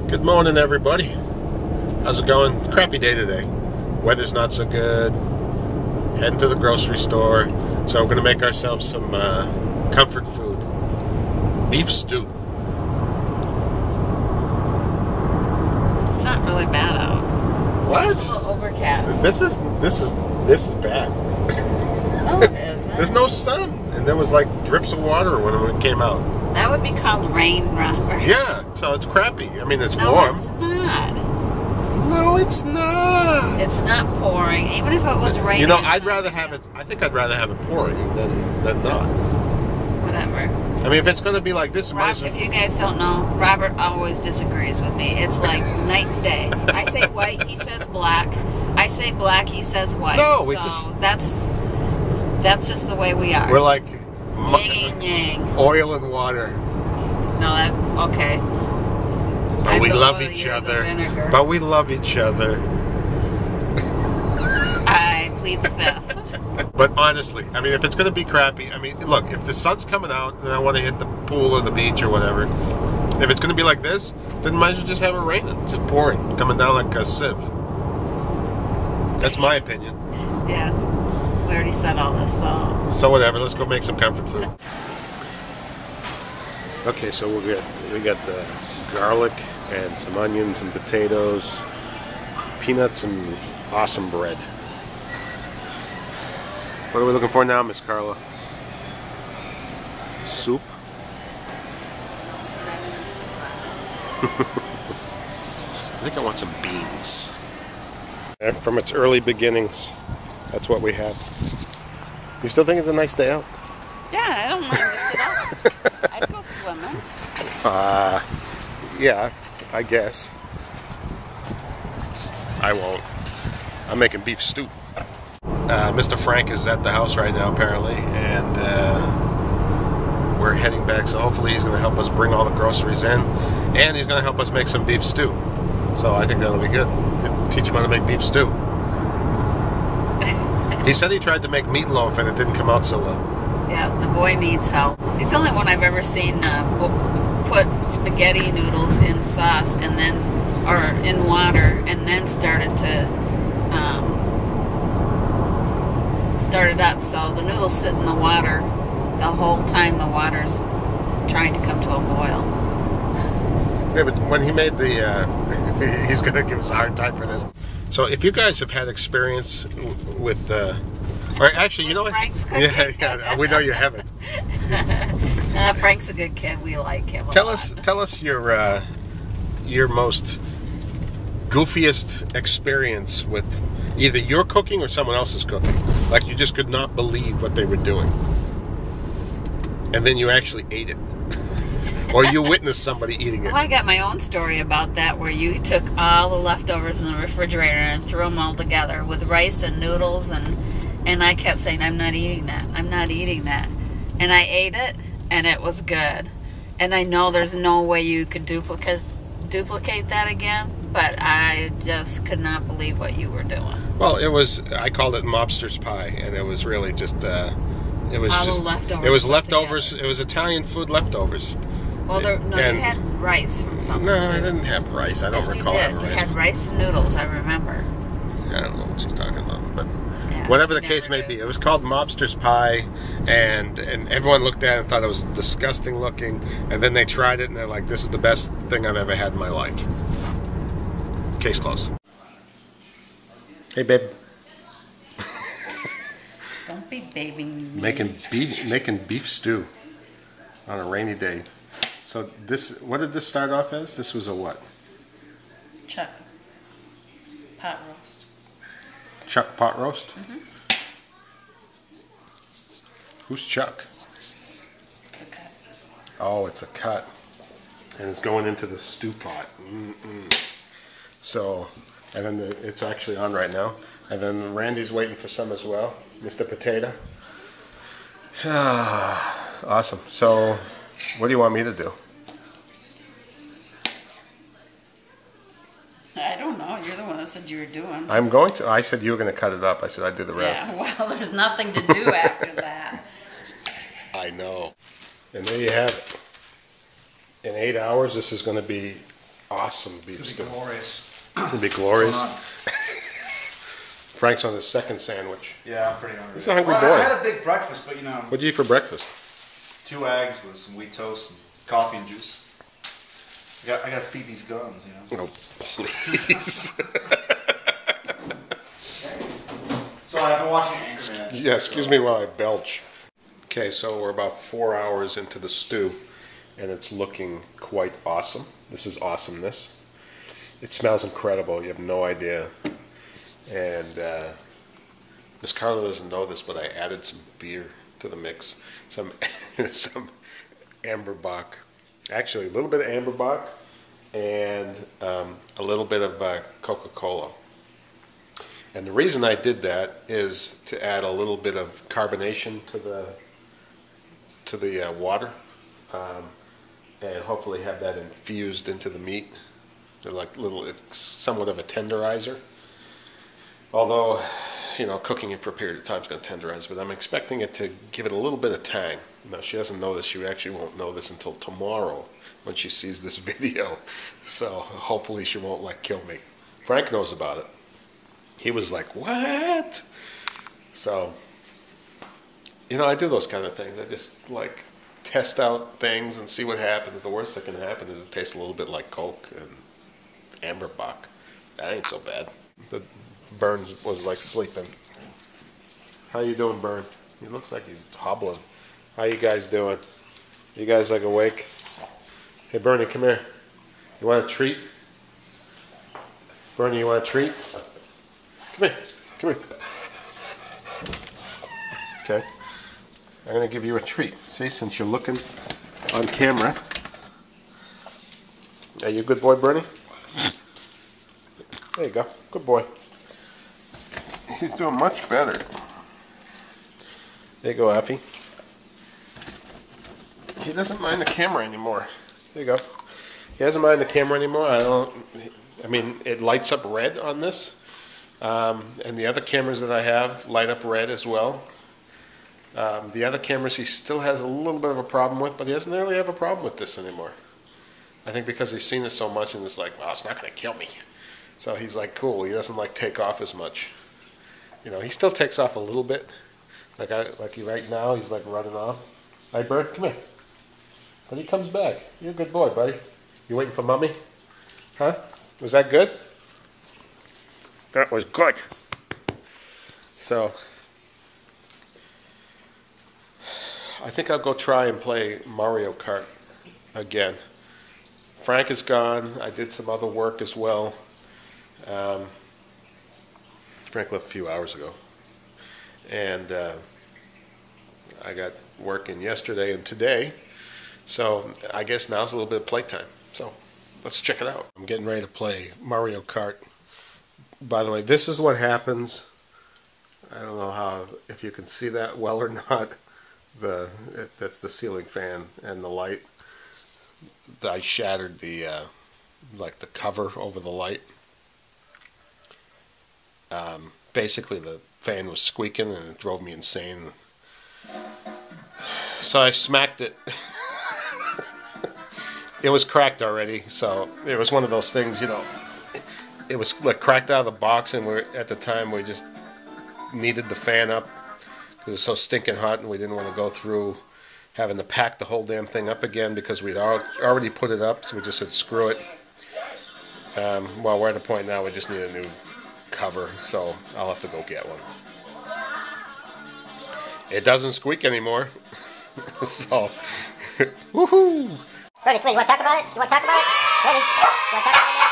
Good morning, everybody. How's it going? Crappy day today. Weather's not so good. Heading to the grocery store. So we're going to make ourselves some comfort food. Beef stew. It's not really bad out. What? It's just a little overcast. This is bad. No, it isn't. There's no sun, and there was like drips of water when it came out. That would be called rain, Robert. Yeah, so it's crappy. I mean, it's No, warm. it's not. No, it's not. It's not pouring. Even if it was raining. You know, I'd rather have it. I think I'd rather have it pouring than not. Whatever. I mean, if it's going to be like this, it might as well. If you guys don't know, Robert always disagrees with me. It's like night and day. I say white, he says black. I say black, he says white. No, we so just. That's just the way we are. We're like yin and yang. Oil and water. No, that okay. But we love each other. But we love each other. I plead the fifth. But honestly, I mean, if it's going to be crappy, I mean, look, if the sun's coming out and I want to hit the pool or the beach or whatever, if it's going to be like this, then might as well just have it raining, just pouring, coming down like a sieve. That's my opinion. Yeah, we already said all this, so. So whatever, let's go make some comfort food. Okay, so we got the garlic and some onions and potatoes, peanuts and awesome bread. What are we looking for now, Miss Carla? Soup? I think I want some beans. And from its early beginnings, that's what we had. You still think it's a nice day out? Yeah, I don't mind it out. I'd go swimming. Yeah, I guess. I won't. I'm making beef stew. Mr. Frank is at the house right now, apparently, and we're heading back, so hopefully he's going to help us bring all the groceries in, and he's going to help us make some beef stew. So I think that'll be good. Teach him how to make beef stew. He said he tried to make meatloaf, and it didn't come out so well. Yeah, the boy needs help. He's the only one I've ever seen put spaghetti noodles in sauce and then, or in water, and then started it up. So the noodles sit in the water the whole time the water's trying to come to a boil. Yeah, but when he made the, he's going to give us a hard time for this. So if you guys have had experience with, or actually, you know what? Frank's cooking. Yeah, we know you haven't. Frank's a good kid. We like him. Tell us your most goofiest experience with either your cooking or someone else's cooking. Like you just could not believe what they were doing, and then you actually ate it, or you witnessed somebody eating it. Well, I got my own story about that, where you took all the leftovers in the refrigerator and threw them all together with rice and noodles, and I kept saying, I'm not eating that. I'm not eating that. And I ate it, and it was good. And I know there's no way you could duplicate that again, but I just could not believe what you were doing. Well, I called it mobster's pie, and it was really just, it was all just, the leftovers. it was leftovers, together. it was Italian food leftovers. Well, you had rice from something. No, I didn't have rice. I don't recall having rice. You had rice and noodles, I remember. I don't know what she's talking about, but yeah, whatever the case may be, it was called mobster's pie, and everyone looked at it and thought it was disgusting looking, and then they tried it and they're like, this is the best thing I've ever had in my life. Case closed. Hey, babe. Don't be babying me. Making beef stew on a rainy day. So what did this start off as? This was a what? Chuck. Pot roast. Chuck pot roast? Mm-hmm. Who's Chuck? It's a cut. Oh, it's a cut. And it's going into the stew pot. So, and then it's actually on right now. And then Randy's waiting for some as well. Mr. Potato. Awesome. So, what do you want me to do? I don't know. You're the one that said you were doing. I'm going to. I said you were going to cut it up. I said I'd do the rest. Yeah, well, there's nothing to do after that. I know. And there you have it. In 8 hours, this is going to be awesome beef stew. It's going to be glorious. It's going to be glorious. What's going Frank's on his second sandwich. Yeah, I'm pretty hungry. He's a hungry well, boy. I had a big breakfast, but you know. What'd you eat for breakfast? 2 eggs with some wheat toast and coffee and juice. I gotta feed these guns, you know. Oh, please. So I've been watching Anchorman. Yeah, excuse me while I belch. Okay, so we're about 4 hours into the stew, and it's looking quite awesome. This is awesomeness. It smells incredible. You have no idea. And Miss Carla doesn't know this, but I added some beer to the mix. Some Amber Bock. Actually, a little bit of Amber Bock and a little bit of Coca-Cola. And the reason I did that is to add a little bit of carbonation to the water, and hopefully have that infused into the meat. They're like it's somewhat of a tenderizer. Although, you know, cooking it for a period of time is going to tenderize, but I'm expecting it to give it a little bit of tang. Now, she doesn't know this. She actually won't know this until tomorrow when she sees this video. So hopefully she won't, like, kill me. Frank knows about it. He was like, what? So, you know, I do those kind of things. I just, like, test out things and see what happens. The worst that can happen is it tastes a little bit like Coke and Amber Bock. That ain't so bad. The Burns was like sleeping. How you doing, Burn? He looks like he's hobbling. How you guys doing? You guys like awake? Hey, Bernie, come here. You want a treat? Bernie, you want a treat? Come here. Come here. Okay. I'm going to give you a treat. See, since you're looking on camera. Are you a good boy, Bernie? There you go. Good boy. He's doing much better. There you go, Effie. He doesn't mind the camera anymore. There you go. He doesn't mind the camera anymore. I mean, it lights up red on this. And the other cameras that I have light up red as well. The other cameras he still has a little bit of a problem with, but he doesn't really have a problem with this anymore. I think because he's seen it so much and it's like, well, it's not going to kill me. So he's like, cool. He doesn't like take off as much. You know, he still takes off a little bit. Like right now, he's like running off. All right, Bird, come here. But he comes back. You're a good boy, buddy. You waiting for Mommy? Huh? Was that good? That was good. So, I think I'll go try and play Mario Kart again. Frank is gone. I did some other work as well. Frank left a few hours ago. And I got working yesterday and today. So I guess now's a little bit of playtime. So let's check it out. I'm getting ready to play Mario Kart. By the way, this is what happens. I don't know if you can see that well or not. That's the ceiling fan and the light. I shattered the like the cover over the light. Basically the fan was squeaking and it drove me insane. So I smacked it. It was cracked already, so it was one of those things, you know. It was like cracked out of the box, and at the time we just needed the fan up because it was so stinking hot, and we didn't want to go through having to pack the whole damn thing up again because we'd already put it up, so we just said screw it. Well, we're at a point now we just need a new cover, so I'll have to go get one. It doesn't squeak anymore. So, woohoo! Bernie, come here. You want to talk about it? You want to talk about it? Bernie, you want to talk about it?